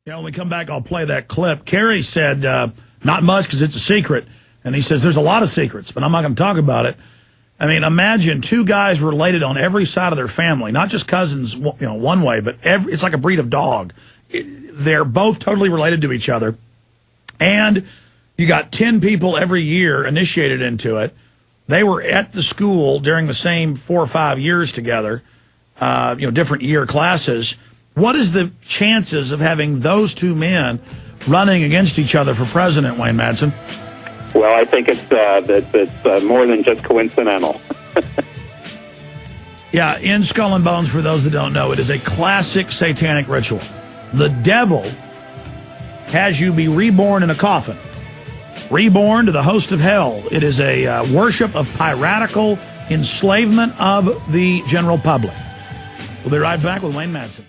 Yeah, when we come back, I'll play that clip. Kerry said, not much because it's a secret. And he says, there's a lot of secrets, but I'm not going to talk about it. I mean, imagine two guys related on every side of their family, not just cousins, one way, but it's like a breed of dog. They're both totally related to each other. And you got 10 people every year initiated into it. They were at the school during the same 4 or 5 years together, different year classes. What is the chances of having those two men running against each other for president, Wayne Madsen? Well, I think it's more than just coincidental. Yeah, in Skull and Bones, for those that don't know, it is a classic satanic ritual. The devil has you be reborn in a coffin, reborn to the host of hell. It is a worship of piratical enslavement of the general public. We'll be right back with Wayne Madsen.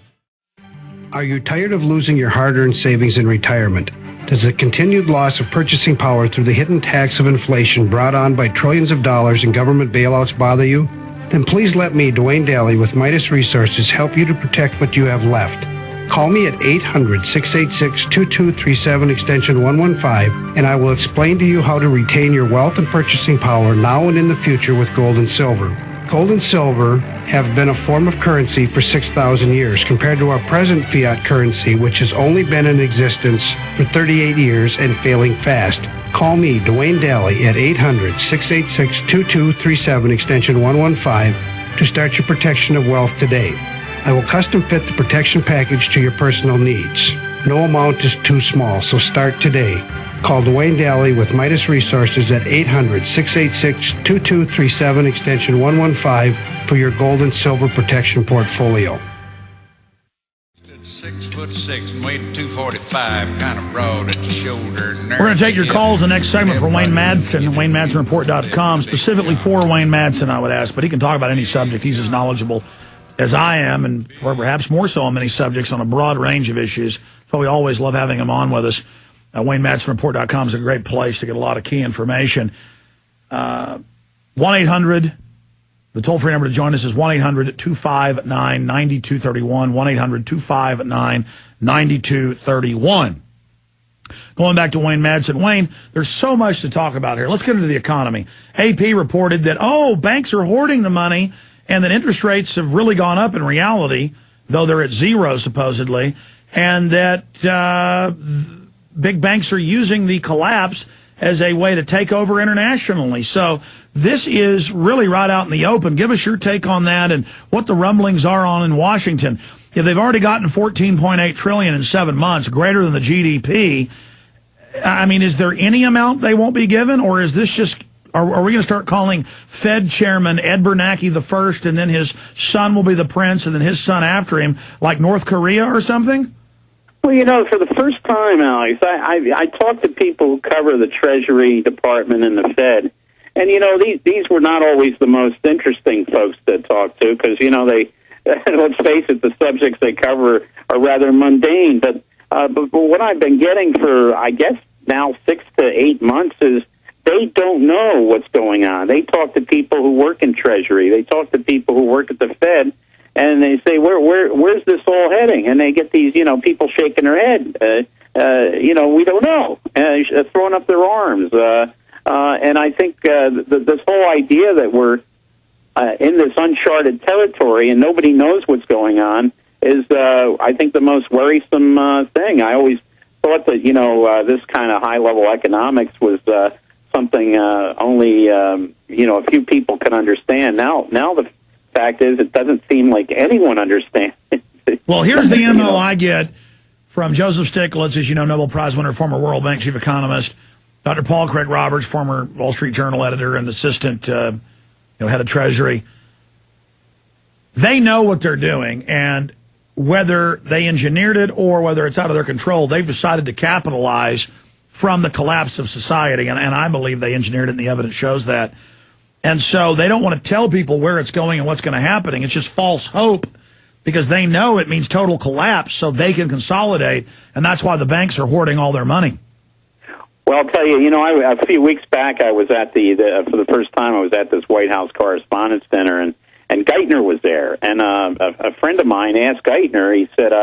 Are you tired of losing your hard-earned savings in retirement? Does the continued loss of purchasing power through the hidden tax of inflation brought on by trillions of dollars in government bailouts bother you? Then please let me, Dwayne Daly with Midas Resources, help you to protect what you have left. Call me at 800-686-2237 extension 115, and I will explain to you how to retain your wealth and purchasing power now and in the future with gold and silver. Gold and silver have been a form of currency for 6,000 years compared to our present fiat currency, which has only been in existence for 38 years and failing fast. Call me, Dwayne Daly, at 800-686-2237 extension 115 to start your protection of wealth today. I will custom fit the protection package to your personal needs. No amount is too small, so start today. Call Dwayne Daly with Midas Resources at 800-686-2237 extension 115 for your gold and silver protection portfolio. 6'6", weighed 245, kind of broad at the shoulder. We're going to take your calls in the next segment for Wayne Madsen, WayneMadsenReport.com, specifically for Wayne Madsen, I would ask, but he can talk about any subject. He's as knowledgeable as I am, and or perhaps more so on many subjects on a broad range of issues. So we always love having him on with us. WayneMadsenReport.com is a great place to get a lot of key information. 1-800, the toll-free number to join us is 1-800-259-9231, 1-800-259-9231. Going back to Wayne Madsen. Wayne, there's so much to talk about here. Let's get into the economy. AP reported that, banks are hoarding the money and that interest rates have really gone up in reality, though they're at zero supposedly, and that big banks are using the collapse as a way to take over internationally. So this is really right out in the open. Give us your take on that and what the rumblings are on in Washington. If they've already gotten $14.8 trillion in 7 months, greater than the GDP, I mean, is there any amount they won't be given, or is this just, are we going to start calling Fed Chairman Ed Bernanke the first, and then his son will be the prince, and then his son after him, like North Korea or something? Well, for the first time, Alex, I talked to people who cover the Treasury Department and the Fed, and, these were not always the most interesting folks to talk to because, they, let's face it, the subjects they cover are rather mundane. But what I've been getting for, I guess, now 6 to 8 months is they don't know what's going on. They talk to people who work in Treasury. They talk to people who work at the Fed. And they say, where's this all heading? And they get these, people shaking their head. We don't know, throwing up their arms. And I think this whole idea that we're in this uncharted territory and nobody knows what's going on is, I think, the most worrisome thing. I always thought that, this kind of high-level economics was something only, a few people can understand. Now the fact is, it doesn't seem like anyone understands. Well, here's the MO I get from Joseph Stiglitz, as you know, Nobel Prize winner, former World Bank chief economist, Dr. Paul Craig Roberts, former Wall Street Journal editor and assistant, head of Treasury. They know what they're doing, and whether they engineered it or whether it's out of their control, they've decided to capitalize from the collapse of society, and I believe they engineered it, and the evidence shows that. And so they don't want to tell people where it's going and what's going to happen. It's just false hope because they know it means total collapse so they can consolidate, and that's why the banks are hoarding all their money. Well, I'll tell you, a few weeks back I was at for the first time I was at this White House Correspondents' Dinner, and Geithner was there. And a friend of mine asked Geithner, he said,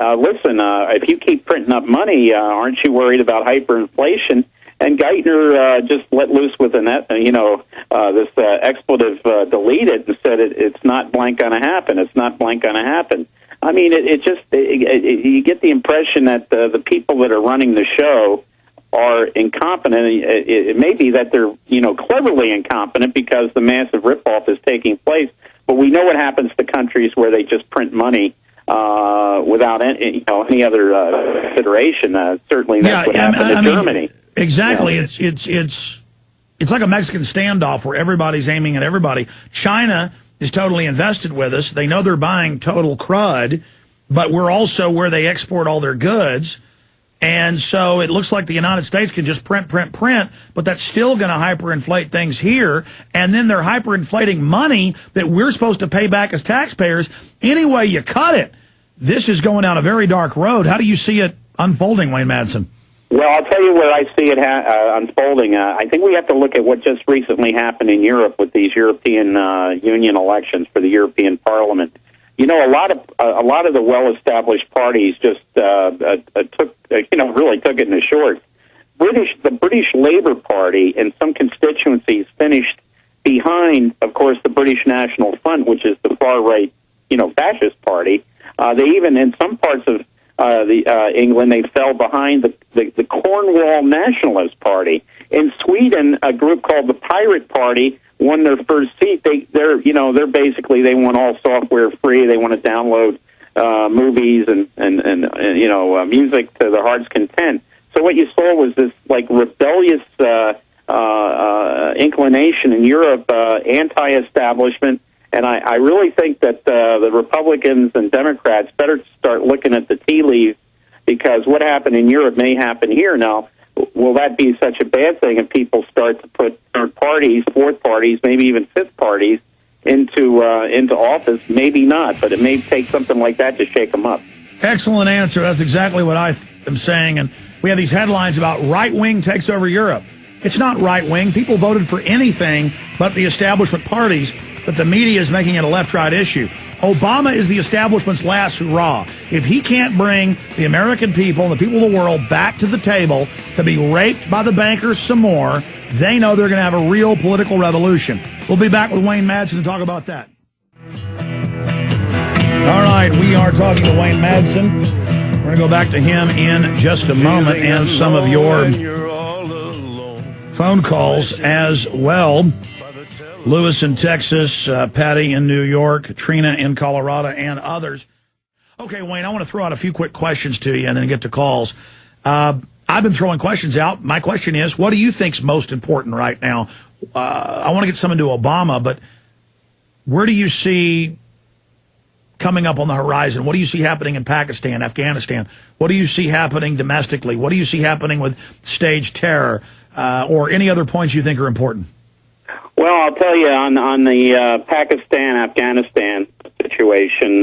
listen, if you keep printing up money, aren't you worried about hyperinflation? And Geithner just let loose with this expletive deleted and said it's not blank going to happen. It's not blank going to happen. I mean, you get the impression that the people that are running the show are incompetent. It may be that they're cleverly incompetent because the massive ripoff is taking place. But we know what happens to countries where they just print money without any other consideration. Certainly, that's what happened in Germany. Exactly. Yeah. It's like a Mexican standoff where everybody's aiming at everybody. China is totally invested with us. They know they're buying total crud, but we're also where they export all their goods. And so it looks like the United States can just print, but that's still going to hyperinflate things here. And then they're hyperinflating money that we're supposed to pay back as taxpayers. Any way you cut it, this is going down a very dark road. How do you see it unfolding, Wayne Madsen? Well, I'll tell you where I see it unfolding. I think we have to look at what just recently happened in Europe with these European Union elections for the European Parliament. A lot of the well-established parties just really took it in the short. The British Labour Party and some constituencies finished behind, of course, the British National Front, which is the far-right, fascist party. They even, in some parts of England, they fell behind the Cornwall Nationalist Party. In Sweden, a group called the Pirate Party won their first seat. They're basically, they want all software free. They want to download movies and music to their heart's content. So what you saw was this rebellious inclination in Europe, anti-establishment. And I really think that the Republicans and Democrats better start looking at the tea leaves, because what happened in Europe may happen here. Now, will that be such a bad thing if people start to put third parties, fourth parties, maybe even fifth parties into office? Maybe not, but it may take something like that to shake them up. Excellent answer. That's exactly what I am saying. And we have these headlines about right-wing takes over Europe. It's not right-wing. People voted for anything but the establishment parties, but the media is making it a left-right issue. Obama is the establishment's last hurrah. If he can't bring the American people and the people of the world back to the table to be raped by the bankers some more, they know they're going to have a real political revolution. We'll be back with Wayne Madsen to talk about that. All right, we are talking to Wayne Madsen. We're going to go back to him in just a moment and some of your phone calls as well. Lewis in Texas, Patty in New York, Trina in Colorado, and others. Okay, Wayne, I want to throw out a few quick questions to you and then get to calls. I've been throwing questions out. My question is, what do you think's most important right now? I want to get some into Obama, but where do you see coming up on the horizon? What do you see happening in Pakistan, Afghanistan? What do you see happening domestically? What do you see happening with staged terror or any other points you think are important? Well, I'll tell you, on the Pakistan-Afghanistan situation,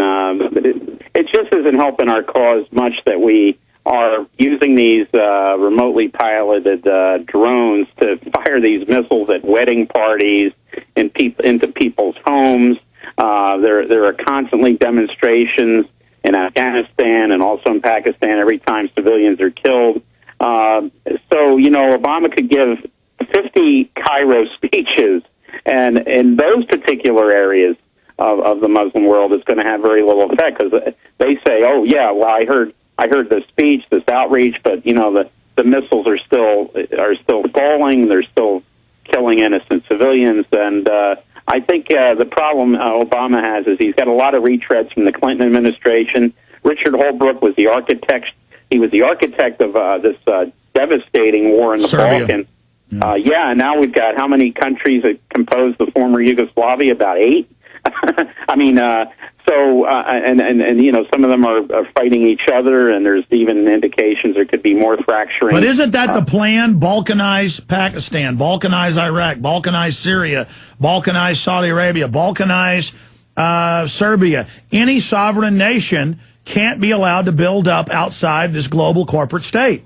it just isn't helping our cause much that we are using these remotely piloted drones to fire these missiles at wedding parties and into people's homes. There are constantly demonstrations in Afghanistan and also in Pakistan every time civilians are killed. So, Obama could give 50 Cairo speeches, and in those particular areas of the Muslim world, it's going to have very little effect, because they say, "Oh yeah, well I heard the speech, this outreach, but the missiles are still falling, they're still killing innocent civilians." And I think the problem Obama has is he's got a lot of retreads from the Clinton administration. Richard Holbrooke was the architect. He was the architect of this devastating war in the Balkans. Yeah, and now we've got how many countries that compose the former Yugoslavia? About 8. I mean, and some of them are fighting each other, and there's even indications there could be more fracturing. But isn't that the plan? Balkanize Pakistan, balkanize Iraq, balkanize Syria, balkanize Saudi Arabia, balkanize Serbia. Any sovereign nation can't be allowed to build up outside this global corporate state.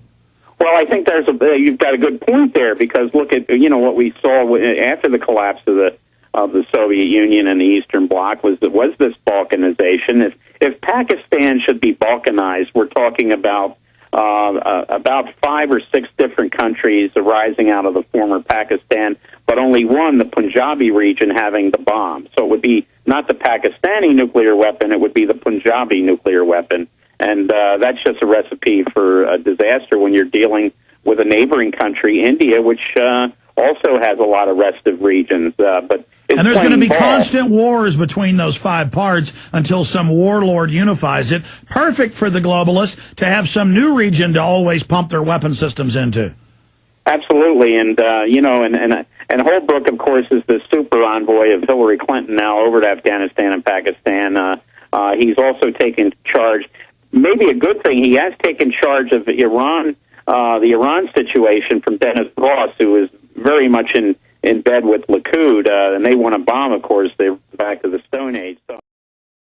Well, I think you've got a good point there, because look at what we saw after the collapse of the Soviet Union and the Eastern Bloc was this balkanization. If Pakistan should be balkanized, we're talking about 5 or 6 different countries arising out of the former Pakistan, but only one, the Punjabi region, having the bomb. So it would be not the Pakistani nuclear weapon, it would be the Punjabi nuclear weapon. And that's just a recipe for a disaster when you're dealing with a neighboring country, India, which also has a lot of restive regions. And there's going to be constant wars between those 5 parts until some warlord unifies it. Perfect for the globalists to have some new region to always pump their weapon systems into. Absolutely, and and Holbrooke, of course, is the super envoy of Hillary Clinton now over to Afghanistan and Pakistan. He's also taken charge. Maybe a good thing, he has taken charge of Iran, the Iran situation from Dennis Ross, who is very much in bed with Likud, and they want to bomb, of course. They're back to the Stone Age. So